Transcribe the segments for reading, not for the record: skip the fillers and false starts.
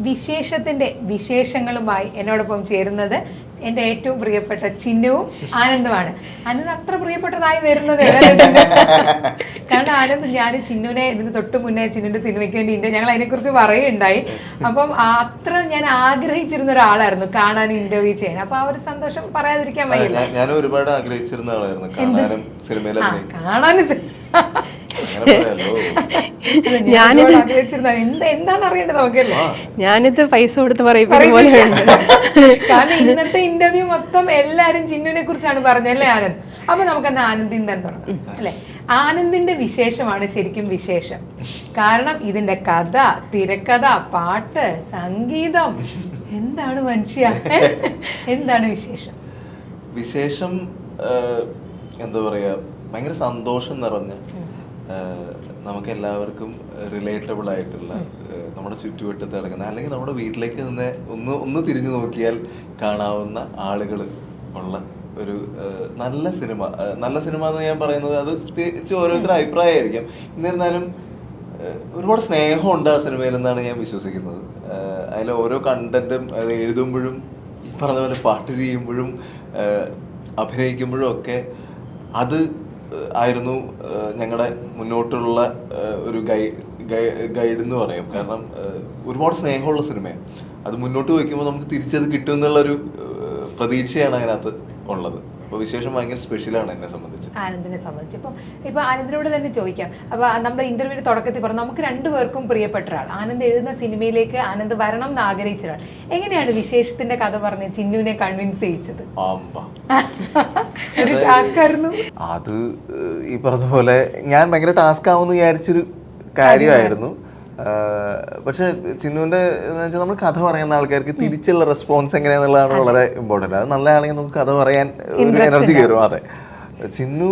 വിശേഷത്തിന്റെ വിശേഷങ്ങളുമായി എന്നോടൊപ്പം ചേരുന്നത് എൻ്റെ ഏറ്റവും പ്രിയപ്പെട്ട ചിന്നുവും ആനന്ദുമാണ്. ആനന്ദ് അത്ര പ്രിയപ്പെട്ടതായി വരുന്നത് കാരണം ആനന്ദ് ഞാൻ ചിന്നുവിനെ ഇതിന് തൊട്ട് മുന്നേ ചിന്നുവിന്റെ സിനിമയ്ക്ക് വേണ്ടി ഞങ്ങൾ അതിനെക്കുറിച്ച് പറയുകയുണ്ടായി. അപ്പം അത്ര ഞാൻ ആഗ്രഹിച്ചിരുന്ന ഒരാളായിരുന്നു കാണാനും ഇന്റർവ്യൂ ചെയ്യാൻ. അപ്പൊ ആ ഒരു സന്തോഷം പറയാതിരിക്കാൻ വയ്യല്ല. ഞാൻ ഒരുപാട് ആഗ്രഹിച്ചിരുന്ന ആളായിരുന്നു കാണാനും എന്താണെന്ന് അറിയേണ്ടത് നോക്കല്ലേ. ഞാനിത് പൈസ കൊടുത്ത് പറയുമ്പോൾ കാരണം ഇന്നത്തെ ഇന്റർവ്യൂ മൊത്തം എല്ലാരും ചിന്നുവിനെ കുറിച്ചാണ് പറഞ്ഞല്ലേ ആനന്ദ്. അപ്പൊ നമുക്കെന്നാ ആനന്ദിൽ തന്നെ തുടങ്ങാം അല്ലെ. ആനന്ദിന്റെ വിശേഷമാണ് ശരിക്കും വിശേഷം. കാരണം ഇതിന്റെ കഥ, തിരക്കഥ, പാട്ട്, സംഗീതം, എന്താണ് മനുഷ്യ, എന്താണ് വിശേഷം? വിശേഷം എന്താ പറയാ, ഭയങ്കര സന്തോഷം നിറഞ്ഞ, നമുക്ക് എല്ലാവർക്കും റിലേറ്റബിൾ ആയിട്ടുള്ള, നമ്മുടെ ചുറ്റുവട്ടത്ത് കിടക്കുന്ന അല്ലെങ്കിൽ നമ്മുടെ വീട്ടിലേക്ക് തന്നെ ഒന്ന് തിരിഞ്ഞു നോക്കിയാൽ കാണാവുന്ന ആളുകൾ ഉള്ള ഒരു നല്ല സിനിമ. നല്ല സിനിമ എന്ന് ഞാൻ പറയുന്നത് അത് തിരിച്ച് ഓരോരുത്തരുടെ അഭിപ്രായമായിരിക്കും. എന്നിരുന്നാലും ഒരുപാട് സ്നേഹമുണ്ട് ആ സിനിമയിൽ എന്നാണ് ഞാൻ വിശ്വസിക്കുന്നത്. അതിലെ ഓരോ കണ്ടന്റും, അത് എഴുതുമ്പോഴും പറഞ്ഞ പോലെ പാട്ട് ചെയ്യുമ്പോഴും അഭിനയിക്കുമ്പോഴും ഒക്കെ അത് ആയിരുന്നു ഞങ്ങളുടെ മുന്നോട്ടുള്ള ഒരു ഗൈഡ് എന്ന് പറയും. കാരണം ഒരുപാട് സ്നേഹമുള്ള സിനിമയാണ്. അത് മുന്നോട്ട് വയ്ക്കുമ്പോൾ നമുക്ക് തിരിച്ചത് കിട്ടും എന്നുള്ളൊരു പ്രതീക്ഷയാണ് അതിനകത്ത് ഉള്ളത്. അപ്പോൾ വിശേഷം ഭയങ്കര സ്പെഷ്യലാണ് എന്നെ സംബന്ധിച്ച്. ആനന്ദിനെ സംബന്ധിച്ച് ഇപ്പൊ ആനന്ദിനോട് തന്നെ ചോദിക്കാം. അപ്പൊ നമ്മുടെ ഇന്റർവ്യൂവിന്റെ തുടക്കത്തിൽ പറഞ്ഞു നമുക്ക് രണ്ടുപേർക്കും പ്രിയപ്പെട്ട ഒരാൾ, ആനന്ദ് എഴുതുന്ന സിനിമയിലേക്ക് ആനന്ദ് വരണം എന്ന് ആഗ്രഹിച്ച ഒരാൾ. എങ്ങനെയാണ് വിശേഷത്തിന്റെ കഥ പറഞ്ഞ് ചിന്നുവിനെ കൺവിൻസ് ചെയ്യിച്ചത്? ഒരു ടാസ്ക് ആയിരുന്നു അത്. ഈ പറഞ്ഞ പോലെ ഞാൻ ഭയങ്കര ടാസ്ക് ആവുമെന്ന് വിചാരിച്ചൊരു കാര്യമായിരുന്നു. പക്ഷെ ചിന്നുവിന്റെ എന്ന് വെച്ചാൽ നമ്മൾ കഥ പറയുന്ന ആൾക്കാർക്ക് തിരിച്ചുള്ള റെസ്പോൺസ് എങ്ങനെയാന്നുള്ളതാണ് വളരെ ഇമ്പോർട്ടന്റ്. അത് നല്ല ആണെങ്കിൽ നമുക്ക് കഥ പറയാൻ ഒരു എനർജി കയറും. അതെ, ചിന്നു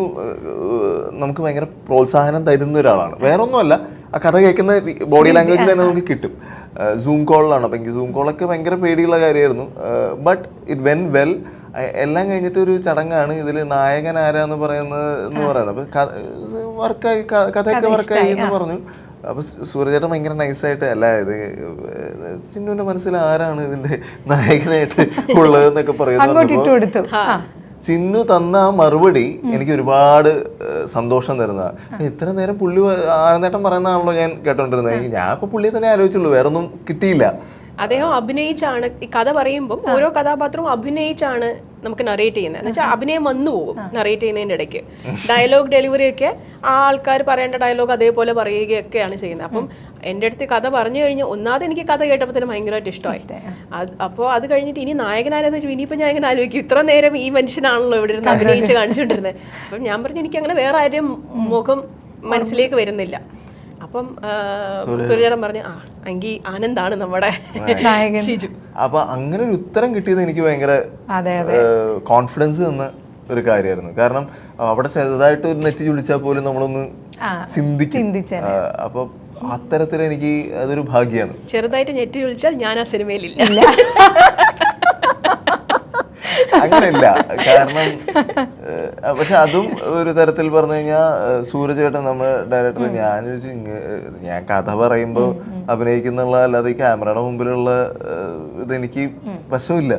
നമുക്ക് ഭയങ്കര പ്രോത്സാഹനം തരുന്ന ഒരാളാണ്. വേറെ ഒന്നുമല്ല, ആ കഥ കേൾക്കുന്ന ബോഡി ലാംഗ്വേജിൽ തന്നെ നമുക്ക് കിട്ടും. സൂം കോളിലാണ്. അപ്പം എനിക്ക് സൂം കോളൊക്കെ ഭയങ്കര പേടിയുള്ള കാര്യമായിരുന്നു. But it when well. എല്ലാം കഴിഞ്ഞിട്ട് ഒരു ചടങ്ങാണ്. ഇതിൽ നായകൻ ആരാന്ന് പറയുന്നത് അപ്പൊ വർക്കായി, കഥയൊക്കെ വർക്കായി എന്ന് പറഞ്ഞു. അപ്പൊ സൂര്യചേട്ടൻ ഭയങ്കര നൈസായിട്ട് അല്ല, ഇത് ചിന്നുവിന്റെ മനസ്സിൽ ആരാണ് ഇതിന്റെ നായകനായിട്ട് ഉള്ളതെന്നൊക്കെ പറയുന്നു. ചിന്നു തന്ന ആ മറുപടി എനിക്ക് ഒരുപാട് സന്തോഷം തരുന്നതാണ്. ഇത്ര നേരം പുള്ളി ആനന്ദേട്ടൻ പറയുന്നതാണല്ലോ ഞാൻ കേട്ടോണ്ടിരുന്നത്. ഞാൻ ഇപ്പൊ പുള്ളിയെ തന്നെ ആലോചിച്ചുള്ളൂ, വേറെ ഒന്നും കിട്ടിയില്ല. അദ്ദേഹം അഭിനയിച്ചാണ് ഈ കഥ പറയുമ്പോൾ ഓരോ കഥാപാത്രവും അഭിനയിച്ചാണ് നമുക്ക് നറേറ്റ് ചെയ്യുന്നത്. എന്ന് വെച്ചാൽ അഭിനയം വന്നു പോകും നറേറ്റ് ചെയ്യുന്നതിൻ്റെ ഇടയ്ക്ക്. ഡയലോഗ് ഡെലിവറി ഒക്കെ ആ ആൾക്കാർ പറയേണ്ട ഡയലോഗ് അതേപോലെ പറയുകയൊക്കെയാണ് ചെയ്യുന്നത്. അപ്പം എൻ്റെ അടുത്ത് കഥ പറഞ്ഞു കഴിഞ്ഞാൽ ഒന്നാമത് എനിക്ക് കഥ കേട്ടപ്പോൾ തന്നെ ഭയങ്കരമായിട്ട് ഇഷ്ടമായി. അപ്പോൾ അത് കഴിഞ്ഞിട്ട് ഇനി നായകനാരെന്ന് വെച്ചാൽ ഇനിയിപ്പോൾ ഞാൻ ഇങ്ങനെ ആലോചിക്കും, ഇത്ര നേരം ഈ മനുഷ്യനാണല്ലോ ഇവിടെ ഇരുന്ന് അഭിനയിച്ച് കാണിച്ചുകൊണ്ടിരുന്നത്. അപ്പം ഞാൻ പറഞ്ഞു എനിക്ക് അങ്ങനെ വേറെ ആരും മുഖം മനസ്സിലേക്ക് വരുന്നില്ല. അപ്പം സൂര്യചേട്ടൻ പറഞ്ഞു എങ്കിൽ ആനന്ദാണ് നമ്മുടെ നായകൻ ഷിജു. അപ്പൊ അങ്ങനെ ഒരു ഉത്തരം കിട്ടിയത് എനിക്ക് ഭയങ്കര കോൺഫിഡൻസ് തന്ന ഒരു കാര്യമായിരുന്നു. കാരണം അവിടെ ചെറുതായിട്ട് ഒരു നെറ്റ് ചുളിച്ചാൽ പോലും നമ്മളൊന്ന് ചിന്തിക്കും. അപ്പൊ അത്തരത്തിൽ എനിക്ക് അതൊരു ഭാഗ്യമാണ്. ചെറുതായിട്ട് നെറ്റ് ചുളിച്ചാൽ ഞാൻ ആ സിനിമയിലില്ല. അങ്ങനെയല്ല, കാരണം പക്ഷെ അതും ഒരു തരത്തിൽ പറഞ്ഞു കഴിഞ്ഞാൽ സൂര്യചേട്ടൻ നമ്മുടെ ഡയറക്ടർ, ഞാൻ കഥ പറയുമ്പോൾ അഭിനയിക്കുന്നുള്ള അല്ലാതെ ഈ ക്യാമറയുടെ മുമ്പിലുള്ള ഇതെനിക്ക് വശമില്ല.